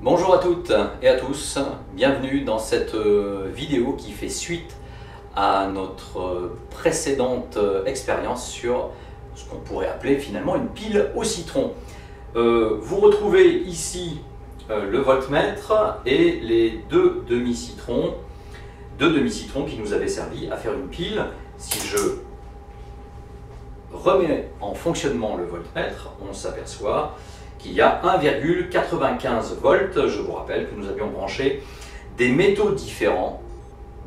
Bonjour à toutes et à tous, bienvenue dans cette vidéo qui fait suite à notre précédente expérience sur ce qu'on pourrait appeler finalement une pile au citron. Vous retrouvez ici le voltmètre et les deux demi-citrons qui nous avaient servi à faire une pile. Si je remets en fonctionnement le voltmètre, on s'aperçoit qu'il y a 1,95 volts. Je vous rappelle que nous avions branché des métaux différents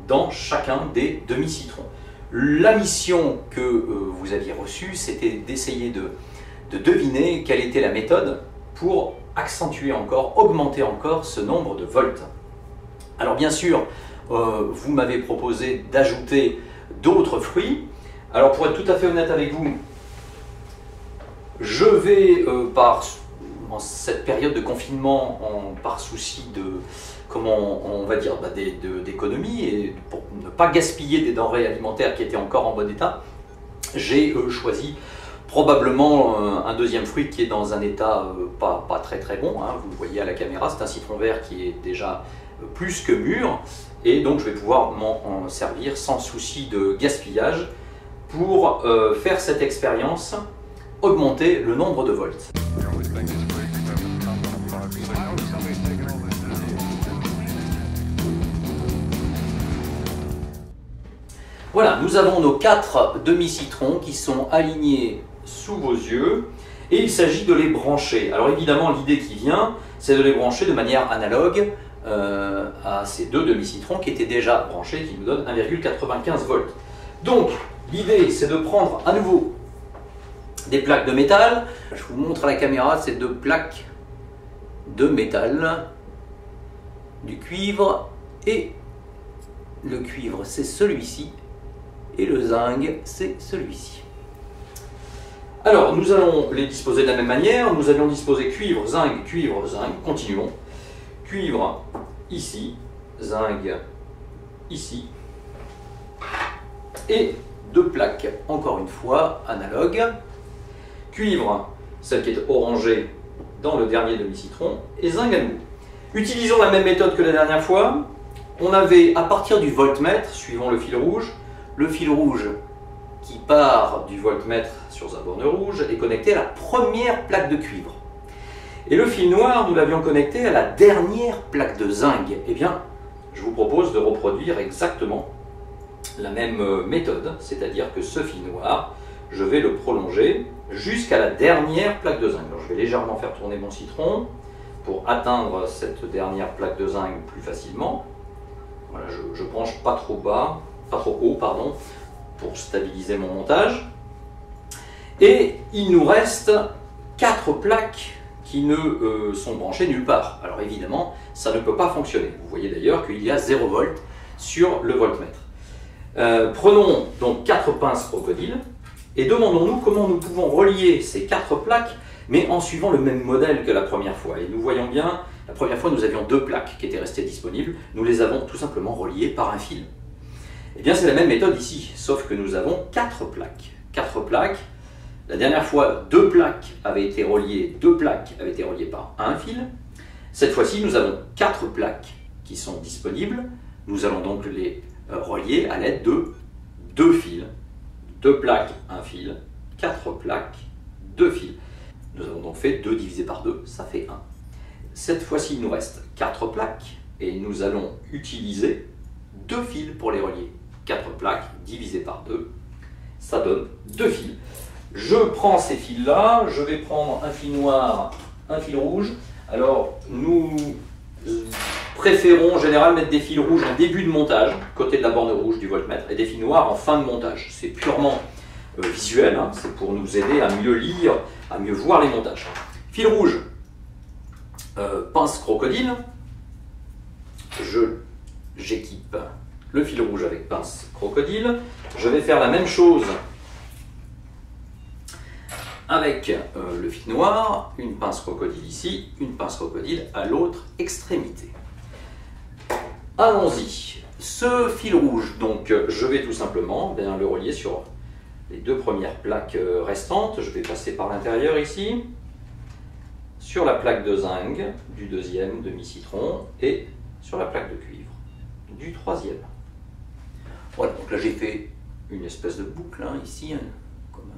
dans chacun des demi-citrons. La mission que vous aviez reçue, c'était d'essayer de deviner quelle était la méthode pour accentuer encore, augmenter encore ce nombre de volts. Alors bien sûr, vous m'avez proposé d'ajouter d'autres fruits. Alors pour être tout à fait honnête avec vous, je vais en cette période de confinement, par souci de, comment on va dire, d'économie et pour ne pas gaspiller des denrées alimentaires qui étaient encore en bon état, j'ai choisi probablement un deuxième fruit qui est dans un état pas très bon, hein. Vous le voyez à la caméra, c'est un citron vert qui est déjà plus que mûr et donc je vais pouvoir m'en servir sans souci de gaspillage pour faire cette expérience, augmenter le nombre de volts. Voilà, nous avons nos 4 demi-citrons qui sont alignés sous vos yeux et il s'agit de les brancher. Alors évidemment, l'idée qui vient, c'est de les brancher de manière analogue à ces deux demi-citrons qui étaient déjà branchés, qui nous donnent 1,95 volts. Donc, l'idée, c'est de prendre à nouveau des plaques de métal. Je vous montre à la caméra ces deux plaques de métal, du cuivre, et le cuivre, c'est celui-ci. Et le zinc, c'est celui-ci. Alors, nous allons les disposer de la même manière. Nous allons disposer cuivre, zinc. Continuons. Cuivre ici, zinc ici. Et deux plaques, encore une fois, analogues. Cuivre, celle qui est orangée dans le dernier demi-citron, et zinc à nouveau. Utilisons la même méthode que la dernière fois. On avait, à partir du voltmètre, suivant le fil rouge qui part du voltmètre sur sa borne rouge est connecté à la première plaque de cuivre. Et le fil noir, nous l'avions connecté à la dernière plaque de zinc. Eh bien, je vous propose de reproduire exactement la même méthode, c'est-à-dire que ce fil noir, je vais le prolonger jusqu'à la dernière plaque de zinc. Alors, je vais légèrement faire tourner mon citron pour atteindre cette dernière plaque de zinc plus facilement. Voilà, je branche pas trop bas. Pas trop haut, pardon, pour stabiliser mon montage. Et il nous reste 4 plaques qui ne sont branchées nulle part. Alors évidemment, ça ne peut pas fonctionner. Vous voyez d'ailleurs qu'il y a 0 volt sur le voltmètre. Prenons donc 4 pinces crocodile et demandons-nous comment nous pouvons relier ces 4 plaques, mais en suivant le même modèle que la première fois. Et nous voyons bien, la première fois nous avions 2 plaques qui étaient restées disponibles. Nous les avons tout simplement reliées par un fil. Eh bien, c'est la même méthode ici, sauf que nous avons 4 plaques. 4 plaques. La dernière fois, 2 plaques avaient été reliées par un fil. Cette fois-ci, nous avons 4 plaques qui sont disponibles. Nous allons donc les relier à l'aide de 2 fils. 2 plaques, 1 fil. 4 plaques, 2 fils. Nous avons donc fait 2 divisé par 2, ça fait 1. Cette fois-ci, il nous reste 4 plaques et nous allons utiliser 2 fils pour les relier. 4 plaques divisées par 2, ça donne 2 fils. Je prends ces fils-là, je vais prendre un fil noir, un fil rouge. Alors, nous préférons en général mettre des fils rouges en début de montage, côté de la borne rouge du voltmètre, et des fils noirs en fin de montage. C'est purement visuel, hein, c'est pour nous aider à mieux lire, à mieux voir les montages. Fil rouge, pince crocodile, j'équipe le fil rouge avec pince crocodile. Je vais faire la même chose avec le fil noir, une pince crocodile ici, une pince crocodile à l'autre extrémité. Allons-y. Ce fil rouge, donc je vais tout simplement le relier sur les 2 premières plaques restantes. Je vais passer par l'intérieur ici. sur la plaque de zinc du deuxième demi-citron et sur la plaque de cuivre du troisième. Voilà, donc là j'ai fait une espèce de boucle hein, ici, comme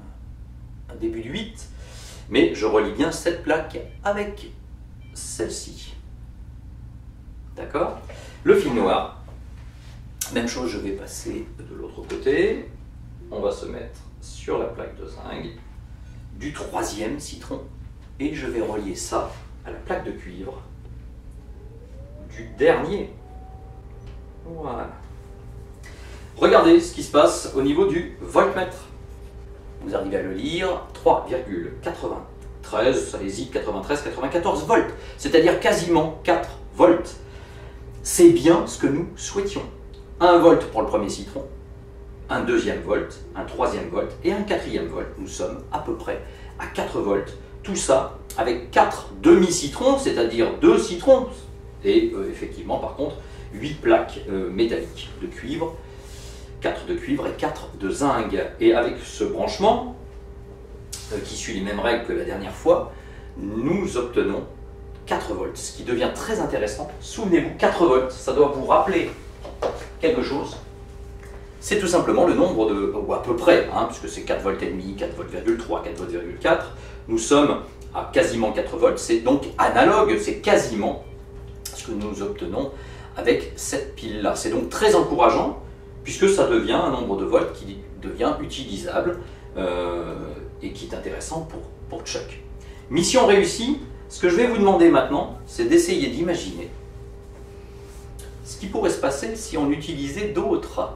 un début de 8, mais je relie bien cette plaque avec celle-ci. D'accord? Le fil noir, même chose, je vais passer de l'autre côté. On va se mettre sur la plaque de zinc du troisième citron et je vais relier ça à la plaque de cuivre du dernier. Voilà. Regardez ce qui se passe au niveau du voltmètre. Vous arrivez à le lire, 3,93, ça hésite, 93, 94 volts, c'est-à-dire quasiment 4 volts. C'est bien ce que nous souhaitions. 1 volt pour le premier citron, un deuxième volt, un troisième volt et un quatrième volt. Nous sommes à peu près à 4 volts. Tout ça avec 4 demi-citrons, c'est-à-dire 2 citrons. Et effectivement, par contre, 8 plaques métalliques de cuivre, 4 de cuivre et 4 de zinc. Et avec ce branchement, qui suit les mêmes règles que la dernière fois, nous obtenons 4 volts, ce qui devient très intéressant. Souvenez-vous, 4 volts, ça doit vous rappeler quelque chose. C'est tout simplement le nombre de, ou à peu près, hein, puisque c'est 4 volts et demi, 4 volts,3, 4 volts,4. Nous sommes à quasiment 4 volts, c'est donc analogue, c'est quasiment ce que nous obtenons avec cette pile-là. C'est donc très encourageant, puisque ça devient un nombre de volts qui devient utilisable et qui est intéressant pour Chuck. Mission réussie. Ce que je vais vous demander maintenant, c'est d'essayer d'imaginer ce qui pourrait se passer si on utilisait d'autres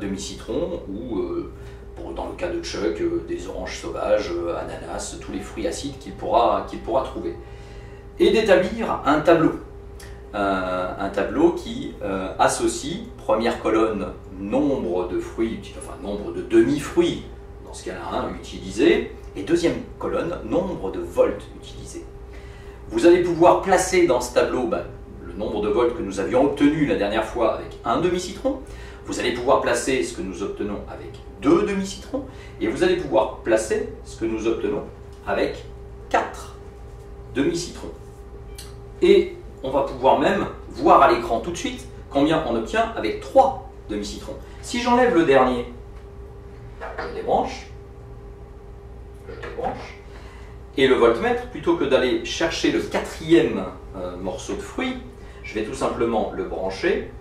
demi-citrons ou, dans le cas de Chuck, des oranges sauvages, ananas, tous les fruits acides qu'il pourra trouver. Et d'établir un tableau. Un tableau qui associe, première colonne, nombre de fruits, enfin nombre de demi-fruits, dans ce cas-là, utilisés, et deuxième colonne, nombre de volts utilisés. Vous allez pouvoir placer dans ce tableau le nombre de volts que nous avions obtenu la dernière fois avec un demi-citron. Vous allez pouvoir placer ce que nous obtenons avec 2 demi-citrons. Et vous allez pouvoir placer ce que nous obtenons avec 4 demi-citrons. Et on va pouvoir même voir à l'écran tout de suite combien on obtient avec 3 demi-citrons. Si j'enlève le dernier, je débranche. Et le voltmètre, plutôt que d'aller chercher le 4e morceau de fruit, je vais tout simplement le brancher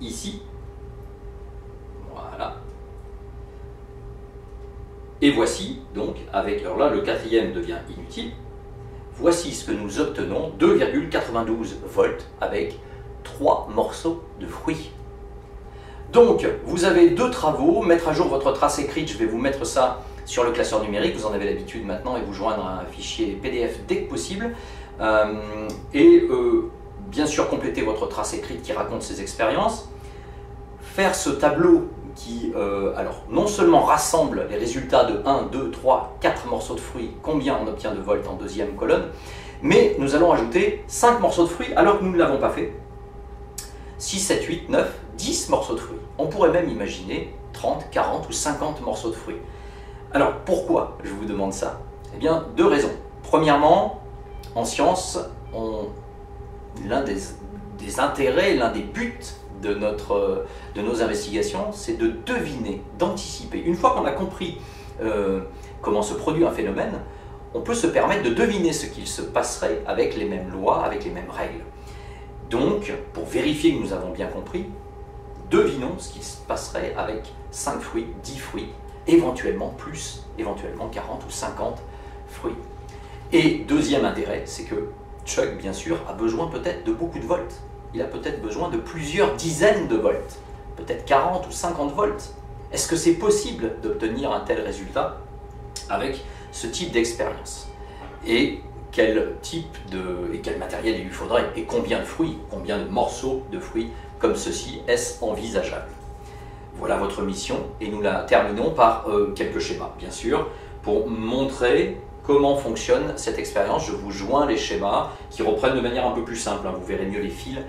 ici. Voilà. Et voici, donc, alors là, le 4e devient inutile. Voici ce que nous obtenons, 2,92 volts avec 3 morceaux de fruits. Donc, vous avez 2 travaux, mettre à jour votre trace écrite, je vais vous mettre ça sur le classeur numérique, vous en avez l'habitude maintenant, et vous joindre un fichier PDF dès que possible. Bien sûr, compléter votre trace écrite qui raconte ces expériences. Faire ce tableau qui, alors, non seulement rassemble les résultats de 1, 2, 3, 4 morceaux de fruits, combien on obtient de volts en deuxième colonne, mais nous allons ajouter 5 morceaux de fruits alors que nous ne l'avons pas fait. 6, 7, 8, 9, 10 morceaux de fruits. On pourrait même imaginer 30, 40 ou 50 morceaux de fruits. Alors pourquoi je vous demande ça? Eh bien, 2 raisons. Premièrement, en science, l'un des intérêts, l'un des buts de nos investigations, c'est de deviner, d'anticiper. Une fois qu'on a compris comment se produit un phénomène, on peut se permettre de deviner ce qu'il se passerait avec les mêmes lois, avec les mêmes règles. Donc, pour vérifier que nous avons bien compris, devinons ce qui se passerait avec 5 fruits, 10 fruits, éventuellement plus, éventuellement 40 ou 50 fruits. Et deuxième intérêt, c'est que Chuck, bien sûr, a besoin peut-être de beaucoup de volts. Il a peut-être besoin de plusieurs dizaines de volts, peut-être 40 ou 50 volts. Est-ce que c'est possible d'obtenir un tel résultat avec ce type d'expérience? Et quel matériel il lui faudrait? Et combien de fruits, combien de morceaux de fruits comme ceci est-ce envisageable? Voilà votre mission, et nous la terminons par quelques schémas, bien sûr, pour montrer comment fonctionne cette expérience. Je vous joins les schémas qui reprennent de manière un peu plus simple, hein, vous verrez mieux les fils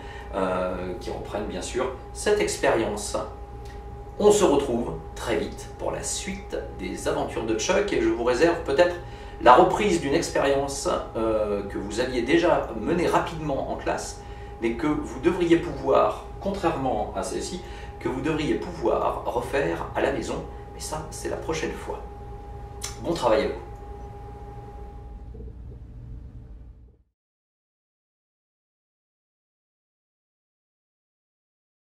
qui reprennent bien sûr cette expérience. On se retrouve très vite pour la suite des aventures de Chuck, et je vous réserve peut-être la reprise d'une expérience que vous aviez déjà menée rapidement en classe, mais que vous devriez pouvoir, contrairement à celle-ci, que vous devriez pouvoir refaire à la maison. Mais ça, c'est la prochaine fois. Bon travail à vous.